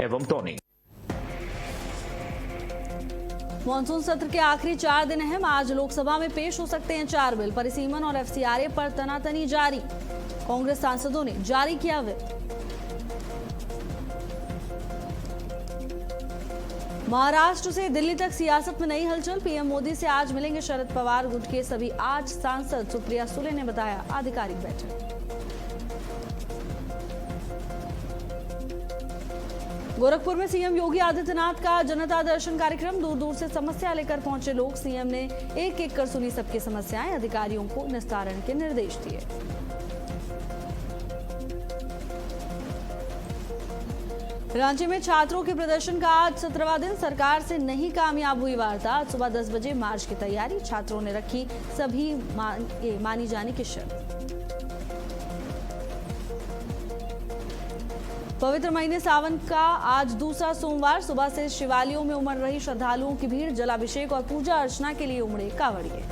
एवं Tony. Monsoon सत्र के आखिरी 4 दिन अहम। आज लोकसभा में पेश हो सकते हैं 4 बिल। परिसीमन और एफसीआरए पर तनातनी जारी। कांग्रेस सांसदों ने जारी किया व्हिप। महाराष्ट्र से दिल्ली तक सियासत में नई हलचल। पीएम मोदी से आज मिलेंगे शरद पवार। गुट के सभी 8 सांसद। सुप्रिया सुले ने बताया आधिकारिक बैठक। गोरखपुर में सीएम योगी आदित्यनाथ का जनता दर्शन कार्यक्रम। दूर दूर से समस्या लेकर पहुंचे लोग। सीएम ने एक एक कर सुनी सबकी समस्याएं। अधिकारियों को निस्तारण के निर्देश दिए। रांची में छात्रों के प्रदर्शन का आज 17वां दिन। सरकार से नहीं कामयाब हुई वार्ता। आज सुबह 10 बजे मार्च की तैयारी। छात्रों ने रखी सभी मानी जाने की शर्त। पवित्र महीने सावन का आज दूसरा सोमवार। सुबह से शिवालयों में उमड़ रही श्रद्धालुओं की भीड़। जलाभिषेक और पूजा अर्चना के लिए उमड़े कांवड़िए।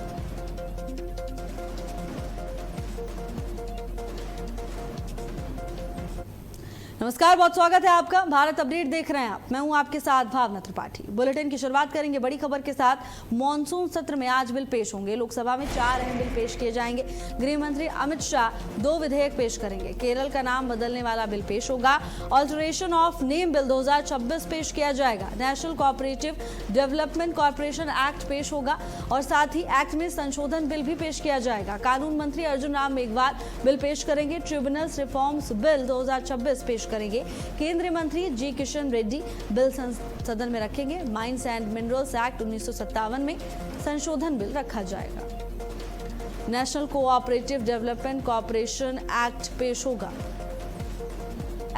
नमस्कार, बहुत स्वागत है आपका। भारत अपडेट देख रहे हैं आप। मैं हूं आपके साथ भावना त्रिपाठी। बुलेटिन की शुरुआत करेंगे बड़ी खबर के साथ। मॉनसून सत्र में आज बिल पेश होंगे। लोकसभा में 4 अहम बिल पेश किए जाएंगे। गृह मंत्री अमित शाह 2 विधेयक पेश करेंगे। केरल का नाम बदलने वाला बिल पेश होगा। ऑल्टरेशन ऑफ नेम बिल 2026 पेश किया जाएगा। National cooperative development corporation act पेश होगा और साथ ही एक्ट में संशोधन बिल भी पेश किया जाएगा। कानून मंत्री अर्जुन राम मेघवाल बिल पेश करेंगे। ट्रिब्यूनल्स रिफॉर्म्स बिल 2026 पेश करेंगे। केंद्रीय मंत्री जी किशन रेड्डी बिल सदन में रखेंगे। माइंस एंड मिनरल्स एक्ट 1957 में संशोधन बिल रखा जाएगा। National cooperative development corporation act पेश होगा।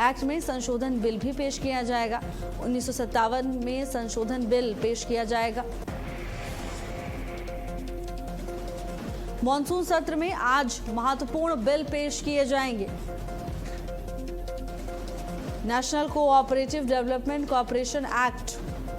एक्ट में संशोधन बिल भी पेश किया जाएगा। 1957 में संशोधन बिल पेश किया जाएगा। मॉनसून सत्र में आज महत्वपूर्ण बिल पेश किए जाएंगे। National cooperative development corporation act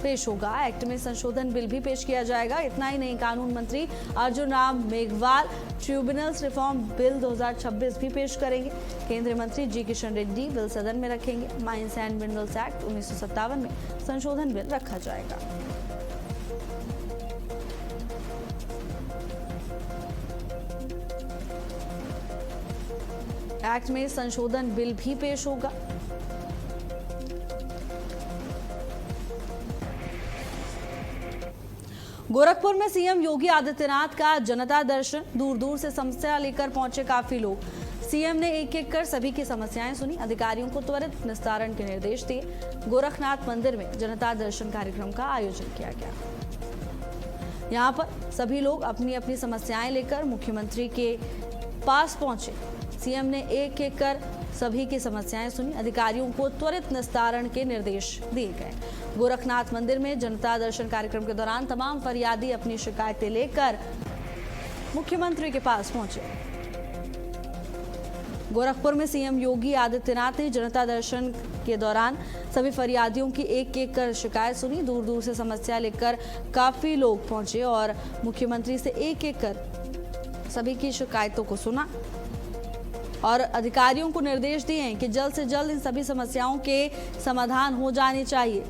पेश होगा। एक्ट में संशोधन बिल भी पेश किया जाएगा। इतना ही नहीं, कानून मंत्री Arjun Ram Meghwal tribunals reform bill 2026 भी पेश करेंगे। केंद्रीय मंत्री जी किशन रेड्डी बिल सदन में रखेंगे। माइंस एंड मिनरल्स एक्ट 1957 में संशोधन बिल रखा जाएगा। एक्ट में संशोधन बिल भी पेश होगा। गोरखपुर में सीएम योगी आदित्यनाथ का जनता दर्शन। दूर दूर से समस्या लेकर पहुंचे काफी लोग। सीएम ने एक एक कर सभी की समस्याएं सुनी। अधिकारियों को त्वरित निस्तारण के निर्देश दिए। गोरखनाथ मंदिर में जनता दर्शन कार्यक्रम का आयोजन किया गया। यहां पर सभी लोग अपनी अपनी समस्याएं लेकर मुख्यमंत्री के पास पहुंचे। सीएम ने एक एक कर सभी की समस्याएं सुनी। अधिकारियों को त्वरित निस्तारण के निर्देश दिए गए। गोरखनाथ मंदिर में जनता दर्शन कार्यक्रम के दौरान तमाम फरियादी अपनी शिकायतें लेकर मुख्यमंत्री के पास पहुंचे। गोरखपुर में सीएम योगी आदित्यनाथ ने जनता दर्शन के दौरान सभी फरियादियों की एक एक कर शिकायत सुनी। दूर दूर से समस्या लेकर काफी लोग पहुंचे और मुख्यमंत्री से एक एक कर सभी की शिकायतों को सुना और अधिकारियों को निर्देश दिए हैं कि जल्द से जल्द इन सभी समस्याओं के समाधान हो जाने चाहिए।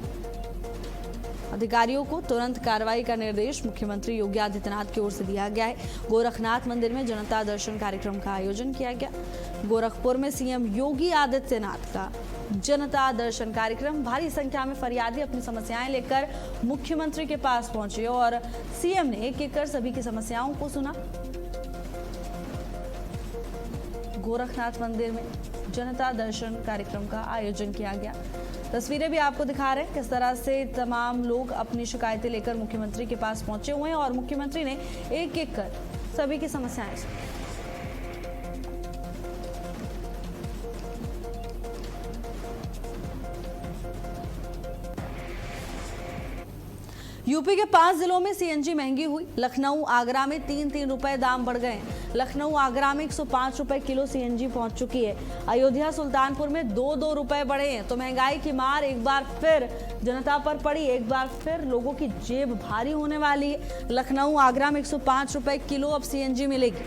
अधिकारियों को तुरंत कार्रवाई का निर्देश मुख्यमंत्री योगी आदित्यनाथ की ओर से दिया गया है। गोरखनाथ मंदिर में जनता दर्शन कार्यक्रम का आयोजन किया गया। गोरखपुर में सीएम योगी आदित्यनाथ का जनता दर्शन कार्यक्रम। भारी संख्या में फरियादी अपनी समस्याएं लेकर मुख्यमंत्री के पास पहुंचे और सीएम ने एक एक कर सभी की समस्याओं को सुना। गोरखनाथ मंदिर में जनता दर्शन कार्यक्रम का आयोजन किया गया। तस्वीरें भी आपको दिखा रहे हैं किस तरह से तमाम लोग अपनी शिकायतें लेकर मुख्यमंत्री के पास पहुंचे हुए हैं और मुख्यमंत्री ने एक एक कर सभी की समस्याएं सुनी। यूपी के 5 जिलों में सीएनजी महंगी हुई। लखनऊ आगरा में 3-3 रुपए दाम बढ़ गए। लखनऊ आगरा में 105 रुपए किलो सीएनजी पहुंच चुकी है। अयोध्या सुल्तानपुर में 2-2 रुपए बढ़े हैं। तो महंगाई की मार एक बार फिर जनता पर पड़ी। एक बार फिर लोगों की जेब भारी होने वाली है। लखनऊ आगरा में 105 रुपए किलो अब सीएनजी मिलेगी।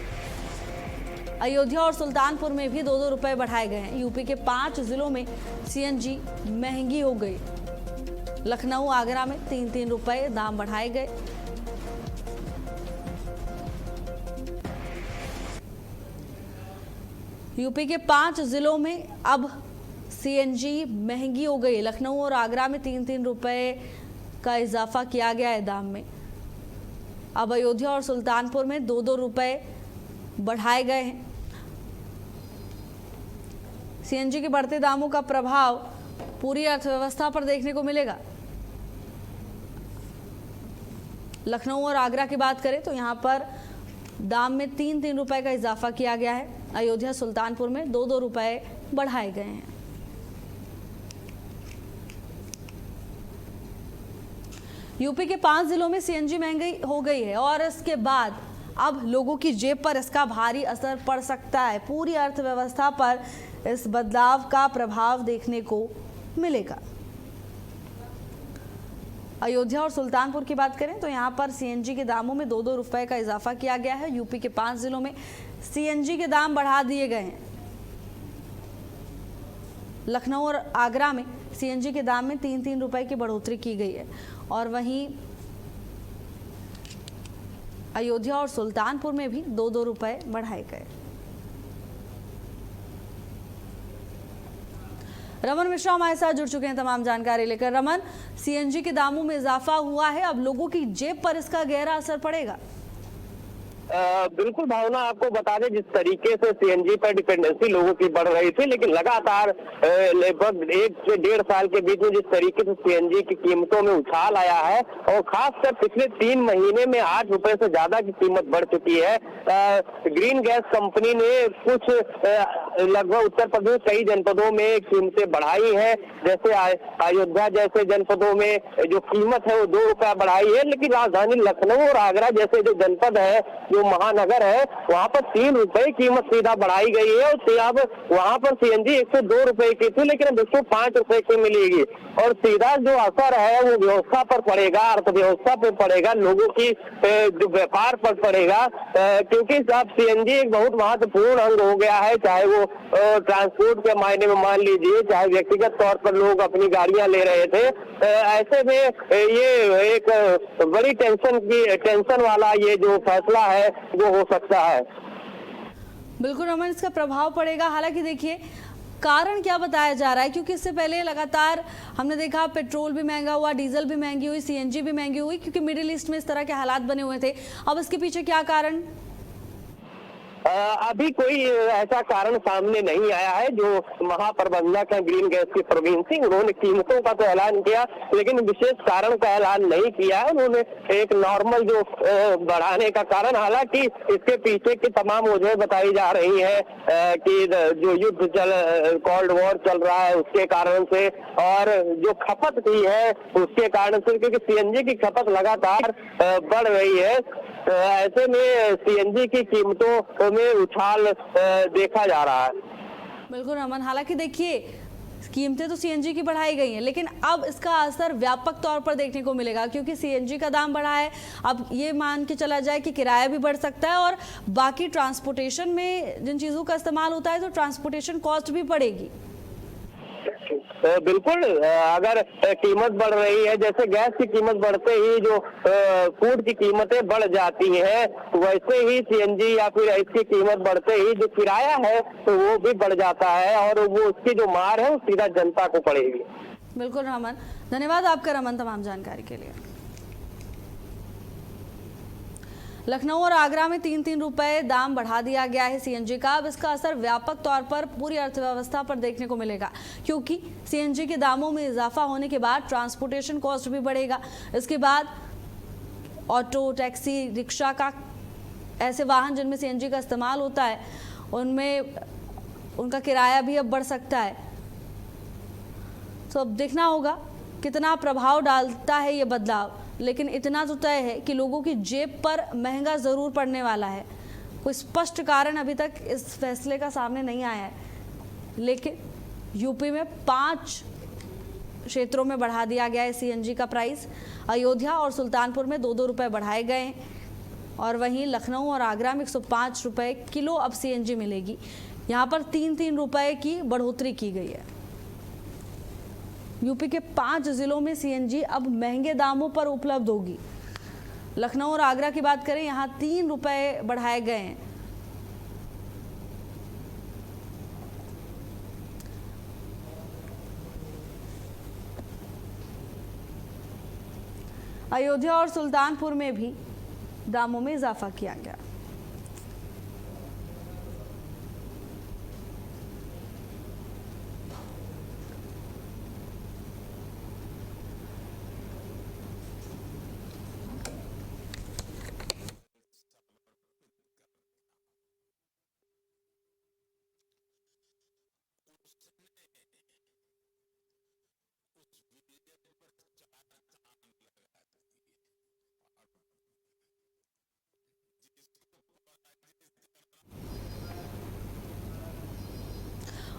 अयोध्या और सुल्तानपुर में भी 2-2 रुपए बढ़ाए गए हैं। यूपी के 5 जिलों में सीएनजी महंगी हो गई। लखनऊ, आगरा में 3-3 रुपए दाम बढ़ाए गए। यूपी के 5 जिलों में अब सीएनजी महंगी हो गई। लखनऊ और आगरा में 3-3 रुपए का इजाफा किया गया है दाम में। अब अयोध्या और सुल्तानपुर में 2-2 रुपए बढ़ाए गए हैं। सीएनजी के बढ़ते दामों का प्रभाव पूरी अर्थव्यवस्था पर देखने को मिलेगा। लखनऊ और आगरा की बात करें तो यहां पर दाम में 3-3 रुपए का इजाफा किया गया है। अयोध्या, सुल्तानपुर में 2-2 रुपए बढ़ाए गए हैं। यूपी के 5 जिलों में सीएनजी महंगी हो गई है और इसके बाद अब लोगों की जेब पर इसका भारी असर पड़ सकता है। पूरी अर्थव्यवस्था पर इस बदलाव का प्रभाव देखने को मिलेगा। अयोध्या और सुल्तानपुर की बात करें तो यहां पर सीएनजी के दामों में 2-2 रुपए का इजाफा किया गया है। यूपी के 5 जिलों में सीएनजी के दाम बढ़ा दिए गए हैं। लखनऊ और आगरा में सीएनजी के दाम में 3-3 रुपए की बढ़ोतरी की गई है और वहीं अयोध्या और सुल्तानपुर में भी 2-2 रुपए बढ़ाए गए। रमन मिश्रा हमारे साथ जुड़ चुके हैं तमाम जानकारी लेकर। रमन, सीएनजी के दामों में इजाफा हुआ है, अब लोगों की जेब पर इसका गहरा असर पड़ेगा। बिल्कुल भावना, आपको बता दें जिस तरीके से सीएनजी पर डिपेंडेंसी लोगों की बढ़ रही थी, लेकिन लगातार लगभग 1 से 1.5 साल के बीच में जिस तरीके से सीएनजी की कीमतों में उछाल आया है और खासकर पिछले 3 महीने में 8 रुपए से ज्यादा की कीमत बढ़ चुकी है। ग्रीन गैस कंपनी ने कुछ लगभग उत्तर प्रदेश कई जनपदों में कीमतें बढ़ाई है। जैसे अयोध्या जैसे जनपदों में जो कीमत है वो 2 रुपया बढ़ाई है, लेकिन राजधानी लखनऊ और आगरा जैसे जो जनपद है, जो महानगर है, वहाँ पर 3 रुपए कीमत सीधा बढ़ाई गई है। और अब वहाँ पर सीएनजी 102 रुपए की थी, लेकिन अब 105 रुपए की मिलेगी और सीधा जो असर है वो व्यवस्था पर पड़ेगा, अर्थव्यवस्था पर पड़ेगा, लोगों की जो व्यापार पर पड़ेगा, क्योंकि अब सीएनजी एक बहुत महत्वपूर्ण अंग हो गया है। चाहे वो ट्रांसपोर्ट के मायने में मान लीजिए, चाहे व्यक्तिगत तौर पर लोग अपनी गाड़ियां ले रहे थे, ऐसे में ये एक बड़ी टेंशन वाला ये जो फैसला है वो हो सकता है। बिल्कुल रमन, इसका प्रभाव पड़ेगा। हालांकि देखिए कारण क्या बताया जा रहा है, क्योंकि इससे पहले लगातार हमने देखा पेट्रोल भी महंगा हुआ, डीजल भी महंगी हुई, सीएनजी भी महंगी हुई, क्योंकि मिडिल ईस्ट में इस तरह के हालात बने हुए थे। अब इसके पीछे क्या कारण? अभी कोई ऐसा कारण सामने नहीं आया है। जो महाप्रबंधक है ग्रीन गैस की प्रवीण सिंह, उन्होंने कीमतों का तो ऐलान किया, लेकिन विशेष कारण का ऐलान नहीं किया है। उन्होंने एक नॉर्मल जो बढ़ाने का कारण, हालांकि इसके पीछे की तमाम वजह बताई जा रही है कि जो युद्ध कोल्ड वॉर चल रहा है उसके कारण से, और जो खपत की है उसके कारण से, क्योंकि सीएनजी की खपत लगातार बढ़ रही है। ऐसे में सीएनजी की कीमतों में उछाल देखा जा रहा है। बिल्कुल रमन, हालांकि देखिए कीमतें तो सीएनजी की बढ़ाई गई हैं, लेकिन अब इसका असर व्यापक तौर पर देखने को मिलेगा, क्योंकि सीएनजी का दाम बढ़ा है। अब ये मान के चला जाए कि किराया भी बढ़ सकता है और बाकी ट्रांसपोर्टेशन में जिन चीज़ों का इस्तेमाल होता है तो ट्रांसपोर्टेशन कॉस्ट भी बढ़ेगी। बिल्कुल, अगर कीमत बढ़ रही है, जैसे गैस की कीमत बढ़ते ही जो फूड की कीमतें बढ़ जाती हैं, वैसे ही सीएनजी या फिर इसकी कीमत बढ़ते ही जो किराया है तो वो भी बढ़ जाता है और वो उसकी जो मार है वो सीधा जनता को पड़ेगी। बिल्कुल रमन, धन्यवाद आपका रमन तमाम जानकारी के लिए। लखनऊ और आगरा में 3-3 रुपए दाम बढ़ा दिया गया है सीएनजी का। अब इसका असर व्यापक तौर पर पूरी अर्थव्यवस्था पर देखने को मिलेगा, क्योंकि सीएनजी के दामों में इजाफा होने के बाद ट्रांसपोर्टेशन कॉस्ट भी बढ़ेगा। इसके बाद ऑटो, टैक्सी, रिक्शा का, ऐसे वाहन जिनमें सीएनजी का इस्तेमाल होता है, उनमें उनका किराया भी अब बढ़ सकता है। तो अब देखना होगा कितना प्रभाव डालता है ये बदलाव, लेकिन इतना तो तय है कि लोगों की जेब पर महंगा ज़रूर पड़ने वाला है। कोई स्पष्ट कारण अभी तक इस फैसले का सामने नहीं आया है, लेकिन यूपी में 5 क्षेत्रों में बढ़ा दिया गया है सीएनजी का प्राइस। अयोध्या और सुल्तानपुर में 2-2 रुपए बढ़ाए गए हैं। और वहीं लखनऊ और आगरा में 105 रुपए किलो अब सीएनजी मिलेगी। यहाँ पर 3-3 रुपए की बढ़ोतरी की गई है। यूपी के 5 जिलों में सीएनजी अब महंगे दामों पर उपलब्ध होगी। लखनऊ और आगरा की बात करें, यहाँ 3 रुपए बढ़ाए गए हैं। अयोध्या और सुल्तानपुर में भी दामों में इजाफा किया गया।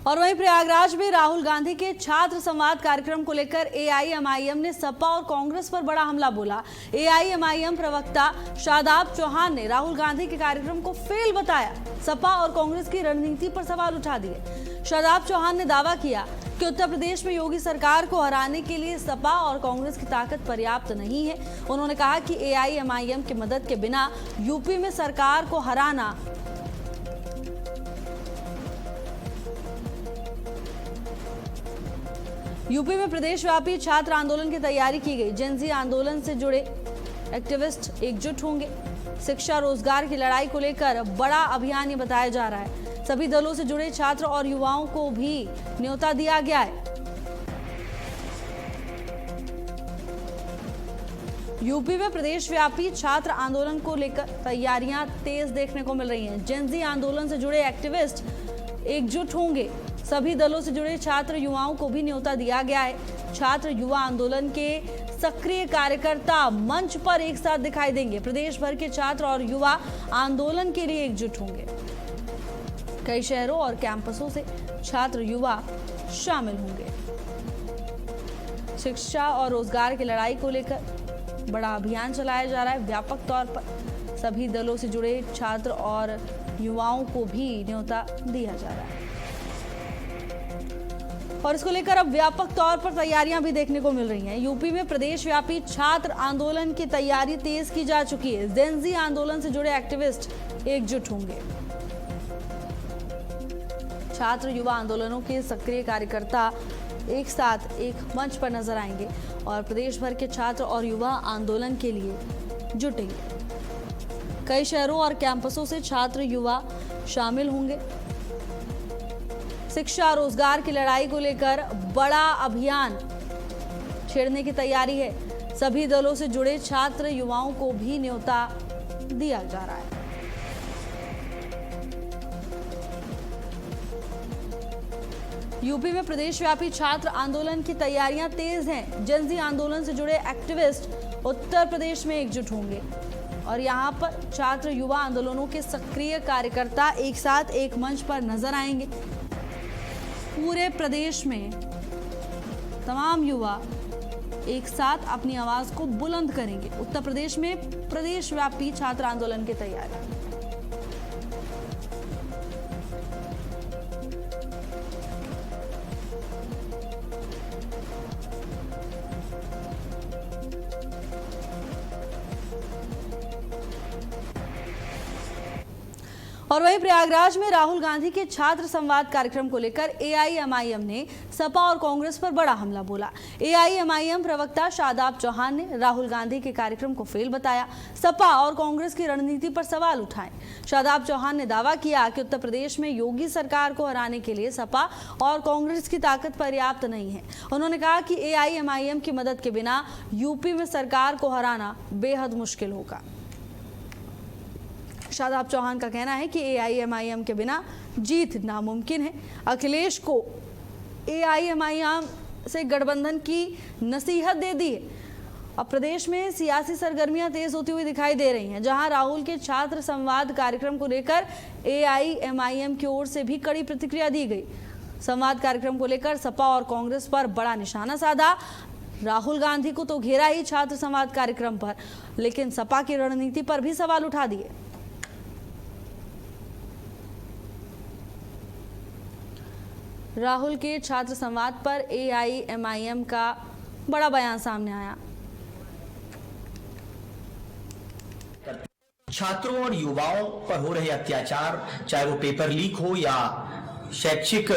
और वहीं प्रयागराज में राहुल गांधी के छात्र संवाद कार्यक्रम को लेकर एआईएमआईएम ने सपा और कांग्रेस पर बड़ा हमला बोला। एआईएमआईएम प्रवक्ता शादाब चौहान ने राहुल गांधी के कार्यक्रम को फेल बताया। सपा और कांग्रेस की रणनीति पर सवाल उठा दिए। शादाब चौहान ने दावा किया कि उत्तर प्रदेश में योगी सरकार को हराने के लिए सपा और कांग्रेस की ताकत पर्याप्त नहीं है। उन्होंने कहा कि एआईएमआईएम की मदद के बिना यूपी में सरकार को हराना यूपी में प्रदेशव्यापी छात्र आंदोलन की तैयारी की गई। जेनजी आंदोलन से जुड़े एक्टिविस्ट एकजुट होंगे। शिक्षा रोजगार की लड़ाई को लेकर बड़ा अभियान ये बताया जा रहा है। सभी दलों से जुड़े छात्र और युवाओं को भी न्योता दिया गया है। यूपी में प्रदेशव्यापी छात्र आंदोलन को लेकर तैयारियां तेज देखने को मिल रही हैं। जेनजी आंदोलन से जुड़े एक्टिविस्ट एकजुट होंगे। सभी दलों से जुड़े छात्र युवाओं को भी न्योता दिया गया है। छात्र युवा आंदोलन के सक्रिय कार्यकर्ता मंच पर एक साथ दिखाई देंगे। प्रदेश भर के छात्र और युवा आंदोलन के लिए एकजुट होंगे। कई शहरों और कैंपसों से छात्र युवा शामिल होंगे। शिक्षा और रोजगार की लड़ाई को लेकर बड़ा अभियान चलाया जा रहा है। व्यापक तौर पर सभी दलों से जुड़े छात्र और युवाओं को भी न्योता दिया जा रहा है और इसको लेकर अब व्यापक तौर पर तैयारियां भी देखने को मिल रही हैं। यूपी में प्रदेशव्यापी छात्र आंदोलन की तैयारी तेज की जा चुकी है। जेनजी आंदोलन से जुड़े एक्टिविस्ट एकजुट होंगे। छात्र युवा आंदोलनों के सक्रिय कार्यकर्ता एक साथ एक मंच पर नजर आएंगे और प्रदेश भर के छात्र और युवा आंदोलन के लिए जुटेंगे। कई शहरों और कैंपसों से छात्र युवा शामिल होंगे। शिक्षा रोजगार की लड़ाई को लेकर बड़ा अभियान छेड़ने की तैयारी है। सभी दलों से जुड़े छात्र युवाओं को भी न्योता दिया जा रहा है। यूपी में प्रदेशव्यापी छात्र आंदोलन की तैयारियां तेज हैं। जेनजी आंदोलन से जुड़े एक्टिविस्ट उत्तर प्रदेश में एकजुट होंगे और यहां पर छात्र युवा आंदोलनों के सक्रिय कार्यकर्ता एक साथ एक मंच पर नजर आएंगे। पूरे प्रदेश में तमाम युवा एक साथ अपनी आवाज को बुलंद करेंगे। उत्तर प्रदेश में प्रदेशव्यापी छात्र आंदोलन की तैयारी। और वहीं प्रयागराज में राहुल गांधी के छात्र संवाद कार्यक्रम को लेकर एआईएमआईएम ने सपा और कांग्रेस पर बड़ा हमला बोला। एआईएमआईएम प्रवक्ता शादाब चौहान ने राहुल गांधी के कार्यक्रम को फेल बताया। सपा और कांग्रेस की रणनीति पर सवाल उठाए। शादाब चौहान ने दावा किया कि उत्तर प्रदेश में योगी सरकार को हराने के लिए सपा और कांग्रेस की ताकत पर्याप्त नहीं है। उन्होंने कहा कि एआईएमआईएम की मदद के बिना यूपी में सरकार को हराना बेहद मुश्किल होगा। शादाब चौहान का कहना है कि एआईएमआईएम के बिना जीत नामुमकिन है। अखिलेश को एआईएमआईएम से गठबंधन की नसीहत दे दी है। अब प्रदेश में सियासी सरगर्मियां तेज होती हुई दिखाई दे रही हैं, जहां राहुल के छात्र संवाद कार्यक्रम को लेकर एआईएमआईएम की ओर से भी कड़ी प्रतिक्रिया दी गई। संवाद कार्यक्रम को लेकर सपा और कांग्रेस पर बड़ा निशाना साधा। राहुल गांधी को तो घेरा ही छात्र संवाद कार्यक्रम पर, लेकिन सपा की रणनीति पर भी सवाल उठा दिए। राहुल के छात्र संवाद पर AIMIM का बड़ा बयान सामने आया। छात्रों और युवाओं पर हो रहे अत्याचार, चाहे वो पेपर लीक हो या शैक्षिक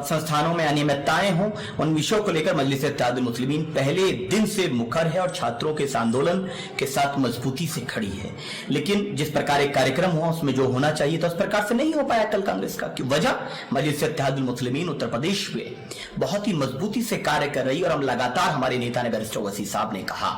संस्थानों में अनियमितताएं हों, उन विषयों को लेकर मजलिस इत्तेहादुल मुस्लिमीन पहले दिन से मुखर है और छात्रों के इस आंदोलन के साथ मजबूती से खड़ी है। लेकिन जिस प्रकार एक कार्यक्रम हुआ उसमें जो होना चाहिए था उस प्रकार से नहीं हो पाया कल कांग्रेस का। की वजह मजलिस इत्तेहादुल मुस्लिमीन उत्तर प्रदेश में बहुत ही मजबूती से कार्य कर रही और हम लगातार, हमारे नेता ने बैरिस्टर वसी साहब ने कहा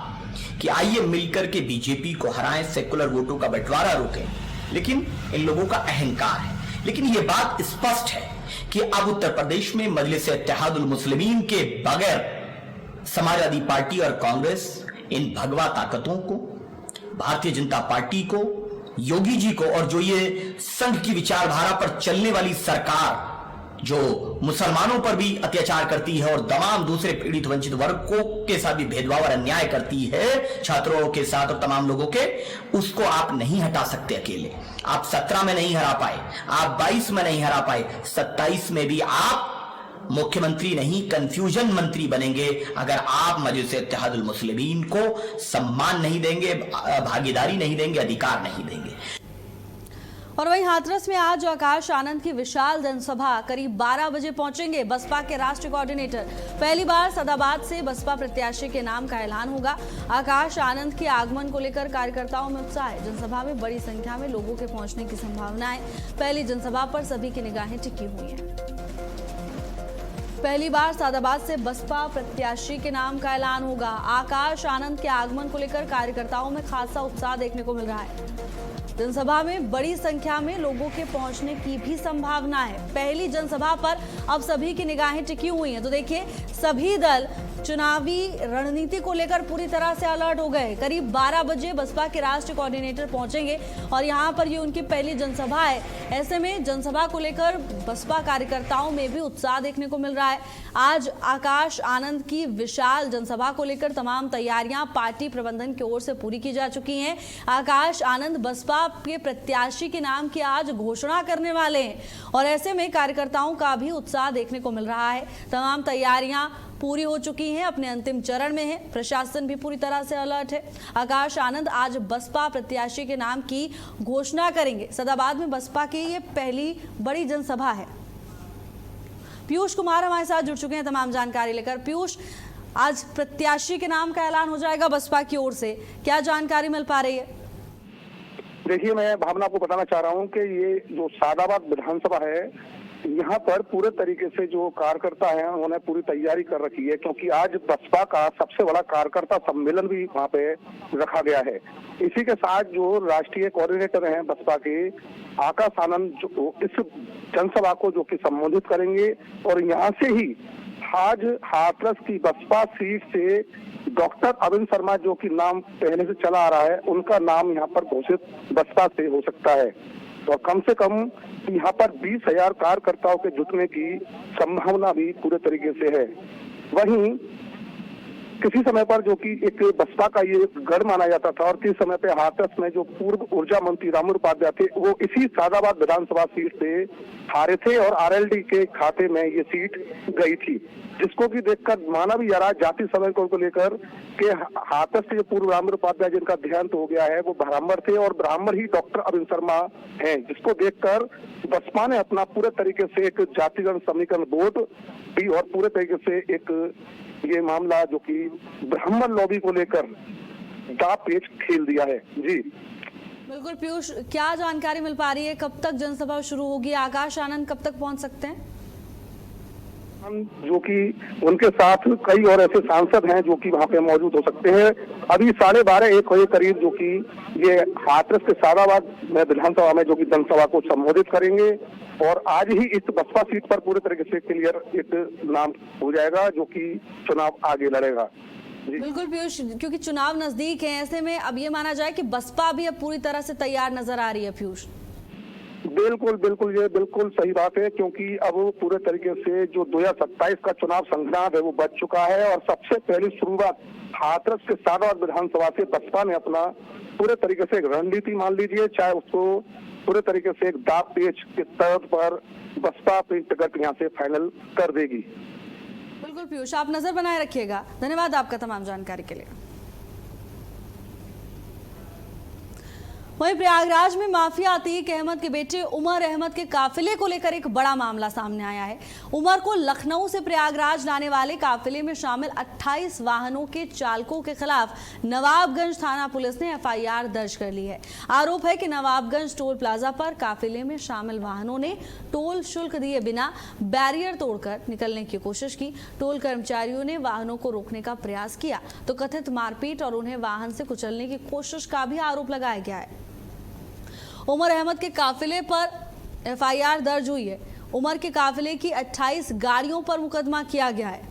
कि आइए मिलकर के बीजेपी को हराएं, सेकुलर वोटों का बंटवारा रोकें। लेकिन इन लोगों का अहंकार है। लेकिन यह बात स्पष्ट है कि अब उत्तर प्रदेश में मजलिस इत्तेहादुल मुस्लिमीन के बगैर समाजवादी पार्टी और कांग्रेस इन भगवा ताकतों को, भारतीय जनता पार्टी को, योगी जी को और जो ये संघ की विचारधारा पर चलने वाली सरकार जो मुसलमानों पर भी अत्याचार करती है और तमाम दूसरे पीड़ित वंचित वर्गों के साथ भी भेदभाव और अन्याय करती है, छात्रों के साथ और तमाम लोगों के, उसको आप नहीं हटा सकते अकेले। आप 17 में नहीं हरा पाए, आप 22 में नहीं हरा पाए, 27 में भी आप मुख्यमंत्री नहीं कंफ्यूजन मंत्री बनेंगे अगर आप मजलिस इत्तेहादुल मुस्लिमीन को सम्मान नहीं देंगे, भागीदारी नहीं देंगे, अधिकार नहीं देंगे। और वहीं हाथरस में आज आकाश आनंद की विशाल जनसभा, करीब 12 बजे पहुंचेंगे बसपा के राष्ट्रीय कोऑर्डिनेटर। पहली बार सदाबाद से बसपा प्रत्याशी के नाम का ऐलान होगा। आकाश आनंद के आगमन को लेकर कार्यकर्ताओं में उत्साह है। जनसभा में बड़ी संख्या में लोगों के पहुंचने की संभावना है। पहली जनसभा पर सभी की निगाहें टिकी हुई हैं। पहली बार सदाबाद से बसपा प्रत्याशी के नाम का ऐलान होगा। आकाश आनंद के आगमन को लेकर कार्यकर्ताओं में खासा उत्साह देखने को मिल रहा है। जनसभा में बड़ी संख्या में लोगों के पहुंचने की भी संभावना है। पहली जनसभा पर अब सभी की निगाहें टिकी हुई हैं। तो देखिए, सभी दल चुनावी रणनीति को लेकर पूरी तरह से अलर्ट हो गए। करीब 12 बजे बसपा के राष्ट्रीय कोऑर्डिनेटर पहुंचेंगे और यहां पर ये उनकी पहली जनसभा है। ऐसे में जनसभा को लेकर बसपा कार्यकर्ताओं में भी उत्साह देखने को मिल रहा है। आज आकाश आनंद की विशाल जनसभा को लेकर तमाम तैयारियां पार्टी प्रबंधन की ओर से पूरी की जा चुकी हैं। आकाश आनंद बसपा के प्रत्याशी के नाम की आज घोषणा करने वाले हैं और ऐसे में कार्यकर्ताओं का भी उत्साह देखने को मिल रहा है। तमाम तैयारियां पूरी हो चुकी हैं, अपने अंतिम चरण में है। प्रशासन भी पूरी तरह से अलर्ट है। आकाश आनंद आज बसपा प्रत्याशी के नाम की घोषणा करेंगे। सदाबाद में बसपा की ये पहली बड़ी जनसभा है। पीयूष कुमार हमारे साथ जुड़ चुके हैं तमाम जानकारी लेकर। पीयूष, आज प्रत्याशी के नाम का ऐलान हो जाएगा बसपा की ओर से, क्या जानकारी मिल पा रही है? देखिए, मैं भावना आपको बताना चाह रहा हूं कि ये जो सादाबाद विधानसभा है, यहाँ पर पूरे तरीके से जो कार्यकर्ता हैं उन्होंने पूरी तैयारी कर रखी है, क्योंकि आज बसपा का सबसे बड़ा कार्यकर्ता सम्मेलन भी वहाँ पे रखा गया है। इसी के साथ जो राष्ट्रीय कोऑर्डिनेटर हैं बसपा के, आकाश आनंद, जो इस जनसभा को जो कि संबोधित करेंगे और यहाँ से ही आज हाथरस की बसपा सीट से डॉक्टर अरविंद शर्मा, जो कि नाम पहले से चला आ रहा है, उनका नाम यहाँ पर घोषित बसपा से हो सकता है। और कम से कम यहाँ पर 20,000 कार्यकर्ताओं के जुटने की संभावना भी पूरे तरीके से है। वहीं किसी समय पर जो कि एक बसपा का ये गढ़ माना जाता था और किस समय पे हाथरस में जो पूर्व ऊर्जा मंत्री रामू उपाध्याय थे, वो इसी सादाबाद विधानसभा सीट से हारे थे और आरएलडी के खाते में ये सीट गई थी, जिसको कि देखकर माना भी जा रहा है जाति समीकरण को लेकर कि हाथरस के जो पूर्व रामू उपाध्याय जिनका देहांत हो गया है वो ब्राह्मण थे और ब्राह्मण ही डॉक्टर अरविंद शर्मा हैं, जिसको देखकर बसपा ने अपना पूरे तरीके से एक जातिगण समीकरण वोट भी और पूरे तरीके से एक ये मामला जो कि ब्राह्मण लॉबी को लेकर दांव पेच खेल दिया है। जी बिल्कुल पीयूष, क्या जानकारी मिल पा रही है, कब तक जनसभा शुरू होगी? आकाश आनंद कब तक पहुंच सकते हैं? जो कि उनके साथ कई और ऐसे सांसद हैं जो कि वहाँ पे मौजूद हो सकते हैं। अभी 12:30-1 बजे करीब जो कि ये हाथरस के सादाबाद में विधानसभा में जो कि जनसभा को संबोधित करेंगे और आज ही इस बसपा सीट पर पूरे तरीके से क्लियर एक नाम हो जाएगा जो कि चुनाव आगे लड़ेगा। बिल्कुल पीयूष, क्योंकि चुनाव नजदीक है, ऐसे में अब ये माना जाए कि बसपा भी अब पूरी तरह से तैयार नजर आ रही है। पीयूष, बिल्कुल बिल्कुल, ये बिल्कुल सही बात है, क्योंकि अब पूरे तरीके से जो 2027 का चुनाव संग्राम है वो बच चुका है। और सबसे पहली शुरुआत हाथरस के सादाबाद विधानसभा से बसपा ने अपना पूरे तरीके से एक रणनीति मान लीजिए, चाहे उसको पूरे तरीके से एक दाव पेच के तौर पर बसपा अपनी टिकट यहाँ से फाइनल कर देगी। बिल्कुल पीयूष, आप नजर बनाए रखिएगा। धन्यवाद आपका तमाम जानकारी के लिए। वहीं प्रयागराज में माफिया अतीक अहमद के बेटे उमर अहमद के काफिले को लेकर एक बड़ा मामला सामने आया है। उमर को लखनऊ से प्रयागराज लाने वाले काफिले में शामिल 28 वाहनों के चालकों के खिलाफ नवाबगंज थाना पुलिस ने एफआईआर दर्ज कर ली है। आरोप है कि नवाबगंज टोल प्लाजा पर काफिले में शामिल वाहनों ने टोल शुल्क दिए बिना बैरियर तोड़कर निकलने की कोशिश की। टोल कर्मचारियों ने वाहनों को रोकने का प्रयास किया तो कथित मारपीट और उन्हें वाहन से कुचलने की कोशिश का भी आरोप लगाया गया है। उमर अहमद के काफिले पर एफआईआर दर्ज हुई है। उमर के काफिले की 28 गाड़ियों पर मुकदमा किया गया है।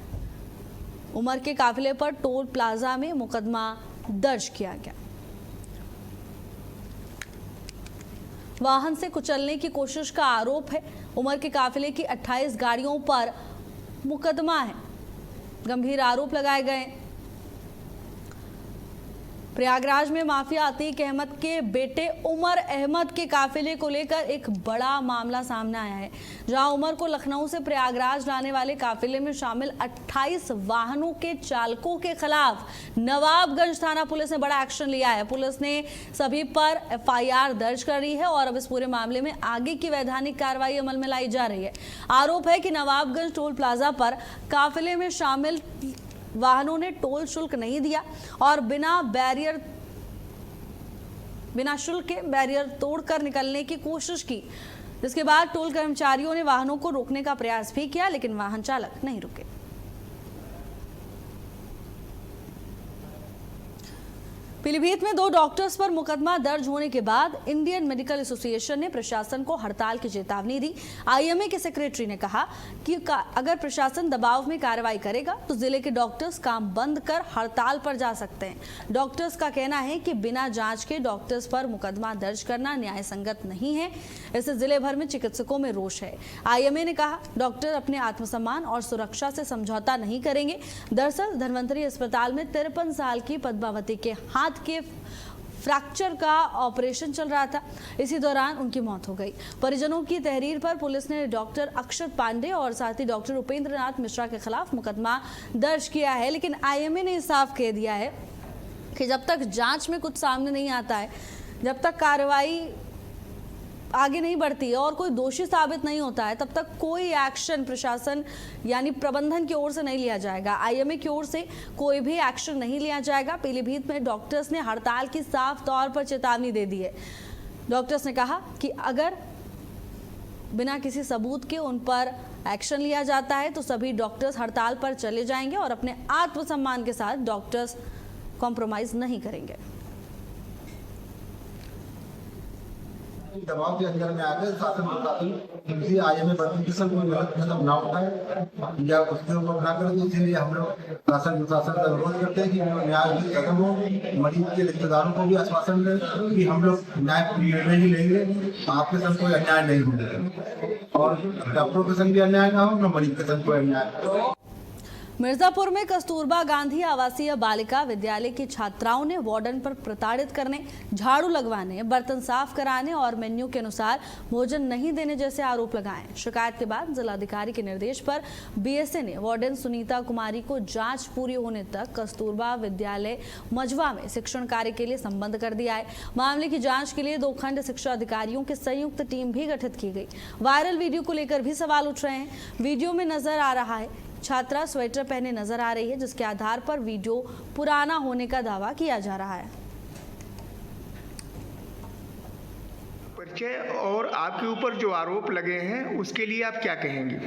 उमर के काफिले पर टोल प्लाजा में मुकदमा दर्ज किया गया। वाहन से कुचलने की कोशिश का आरोप है। उमर के काफिले की 28 गाड़ियों पर मुकदमा है। गंभीर आरोप लगाए गए। प्रयागराज में माफिया अतीक अहमद के बेटे उमर अहमद के काफिले को लेकर एक बड़ा मामला सामने आया है, जहां उमर को लखनऊ से प्रयागराज लाने वाले काफिले में शामिल 28 वाहनों के चालकों के खिलाफ नवाबगंज थाना पुलिस ने बड़ा एक्शन लिया है। पुलिस ने सभी पर एफआईआर दर्ज कर ली है और अब इस पूरे मामले में आगे की वैधानिक कार्रवाई अमल में लाई जा रही है। आरोप है कि नवाबगंज टोल प्लाजा पर काफिले में शामिल वाहनों ने टोल शुल्क नहीं दिया और बिना शुल्क के बैरियर तोड़कर निकलने की कोशिश की, जिसके बाद टोल कर्मचारियों ने वाहनों को रोकने का प्रयास भी किया, लेकिन वाहन चालक नहीं रुके। पीलीभीत में 2 डॉक्टर्स पर मुकदमा दर्ज होने के बाद इंडियन मेडिकल एसोसिएशन ने प्रशासन को हड़ताल की चेतावनी दी। आईएमए के सेक्रेटरी ने कहा कि अगर प्रशासन दबाव में कार्रवाई करेगा तो जिले के डॉक्टर्स काम बंद कर हड़ताल पर जा सकते हैं। डॉक्टर्स का कहना है कि बिना जांच के डॉक्टर्स पर मुकदमा दर्ज करना न्याय संगत नहीं है। इससे जिले भर में चिकित्सकों में रोष है। आईएमए ने कहा डॉक्टर अपने आत्मसम्मान और सुरक्षा से समझौता नहीं करेंगे। दरअसल धन्वंतरी अस्पताल में 53 साल की पद्मावती के हाथ के फ्रैक्चर का ऑपरेशन चल रहा था। इसी दौरान उनकी मौत हो गई। परिजनों की तहरीर पर पुलिस ने डॉक्टर अक्षत पांडे और साथ ही डॉक्टर उपेंद्र नाथ मिश्रा के खिलाफ मुकदमा दर्ज किया है, लेकिन आईएमए ने साफ कह दिया है कि जब तक जांच में कुछ सामने नहीं आता है, जब तक कार्रवाई आगे नहीं बढ़ती है और कोई दोषी साबित नहीं होता है, तब तक कोई एक्शन प्रशासन यानी प्रबंधन की ओर से नहीं लिया जाएगा। आईएमए की ओर से कोई भी एक्शन नहीं लिया जाएगा। पीलीभीत में डॉक्टर्स ने हड़ताल की साफ तौर पर चेतावनी दे दी है। डॉक्टर्स ने कहा कि अगर बिना किसी सबूत के उन पर एक्शन लिया जाता है तो सभी डॉक्टर्स हड़ताल पर चले जाएंगे और अपने आत्मसम्मान के साथ डॉक्टर्स कॉम्प्रोमाइज नहीं करेंगे। दबाव के अंदर में आकर शासन प्रशासन किसी आईएमए प्रतिनिधित्व को गलत कदम ना उठाए या उसके ऊपर ना करे, तो इसीलिए हम लोग शासन प्रशासन का अनुरोध करते हैं कि न्याय भी खत्म हो। मरीज के रिश्तेदारों को भी आश्वासन दें कि हम लोग न्याय पूरी निर्णय ही लेंगे, आपके संग कोई अन्याय नहीं होगा और डॉक्टरों के संग भी अन्याय ना हो, न मरीज के संग कोई अन्याय हो। मिर्जापुर में कस्तूरबा गांधी आवासीय बालिका विद्यालय की छात्राओं ने वार्डन पर प्रताड़ित करने, झाड़ू लगवाने, बर्तन साफ कराने और मेन्यू के अनुसार भोजन नहीं देने जैसे आरोप लगाए। शिकायत के बाद जिलाधिकारी के निर्देश पर बीएसए ने वार्डन सुनीता कुमारी को जांच पूरी होने तक कस्तूरबा विद्यालय मझवा में शिक्षण कार्य के लिए संबद्ध कर दिया है। मामले की जाँच के लिए 2 खंड शिक्षा अधिकारियों की संयुक्त टीम भी गठित की गई। वायरल वीडियो को लेकर भी सवाल उठ रहे हैं। वीडियो में नजर आ रहा है छात्रा स्वेटर पहने नजर आ रही है, जिसके आधार पर वीडियो पुराना होने का दावा किया जा रहा है। परिचय और आपके ऊपर जो आरोप लगे हैं उसके लिए आप क्या कहेंगे?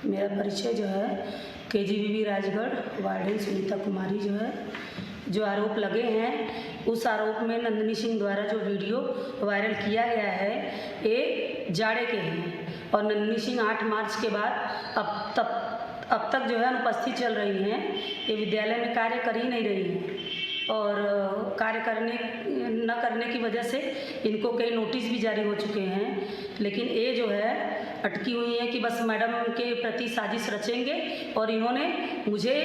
मेरा परिचय जो है केजीबीवी राजगढ़ वार्डन सुनीता कुमारी जो आरोप लगे हैं, उस आरोप में नंदिनी सिंह द्वारा जो वीडियो वायरल किया गया है ये जाड़े के हैं और नंदिनी सिंह 8 मार्च के बाद अब तक जो है अनुपस्थित चल रही हैं। ये विद्यालय में कार्य कर ही नहीं रही हैं। और कार्य न करने की वजह से इनको कई नोटिस भी जारी हो चुके हैं। लेकिन ये जो है अटकी हुई है कि बस मैडम के प्रति साजिश रचेंगे और इन्होंने मुझे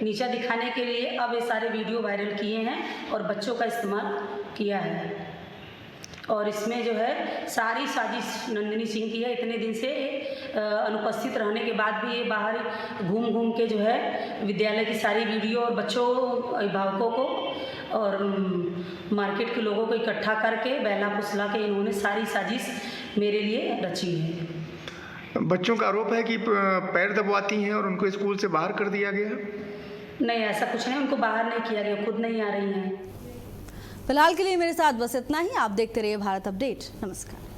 नीचा दिखाने के लिए अब ये सारे वीडियो वायरल किए हैं और बच्चों का इस्तेमाल किया है। और इसमें जो है सारी साजिश नंदिनी सिंह की है। इतने दिन से अनुपस्थित रहने के बाद भी ये बाहर घूम घूम के जो है विद्यालय की सारी वीडियो और बच्चों अभिभावकों को और मार्केट के लोगों को इकट्ठा करके बहला फुसला के इन्होंने सारी साजिश मेरे लिए रची है। बच्चों का आरोप है कि पैर दबवाती हैं और उनको स्कूल से बाहर कर दिया गया। नहीं, ऐसा कुछ नहीं, उनको बाहर नहीं किया गया, खुद नहीं आ रही हैं। फिलहाल के लिए मेरे साथ बस इतना ही। आप देखते रहिए भारत अपडेट। नमस्कार।